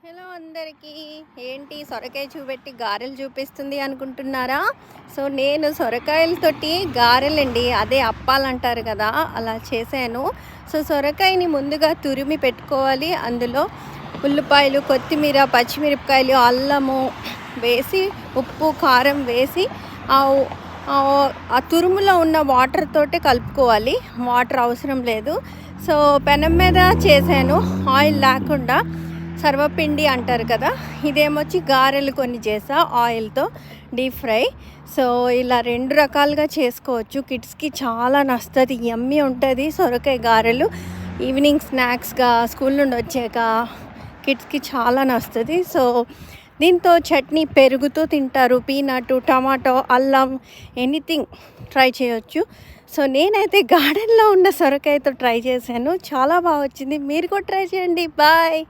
Hello అందరికీ. ఏంటి సొరకాయ చూపెట్టి గారెలు చూపిస్తుంది అనుకుంటున్నారా? సో నేను సొరకాయలతోటి గారెలండి, అదే అప్పాలంటారు కదా, అలా చేశాను. సో సొరకాయని ముందుగా తురిమి పెట్టుకోవాలి. అందులో ఉల్లిపాయలు, కొత్తిమీర, పచ్చిమిరపకాయలు, అల్లము వేసి, ఉప్పు కారం వేసి ఆ తురుములో ఉన్న వాటర్ తోటే కలుపుకోవాలి. వాటర్ అవసరం లేదు. సో పెనం మీద చేశాను, ఆయిల్ లేకుండా. సర్వపిండి అంటారు కదా, ఇదేమొచ్చి గారెలు కొన్ని చేసా ఆయిల్తో డీప్ ఫ్రై. సో ఇలా రెండు రకాలుగా చేసుకోవచ్చు. కిడ్స్కి చాలా నచ్చుతుంది, యమ్మీ ఉంటుంది సొరకాయ గారెలు. ఈవినింగ్ స్నాక్స్గా స్కూల్ నుండి వచ్చాక కిడ్స్కి చాలా నచ్చుతుంది. సో దీంతో చట్నీ పెరుగుతో తింటారు, పీనట్, టమాటో, అల్లం, ఎనీథింగ్ ట్రై చేయొచ్చు. సో నేనైతే గార్డెన్లో ఉన్న సొరకాయతో ట్రై చేశాను, చాలా బాగా వచ్చింది. మీరు కూడా ట్రై చేయండి. బాయ్.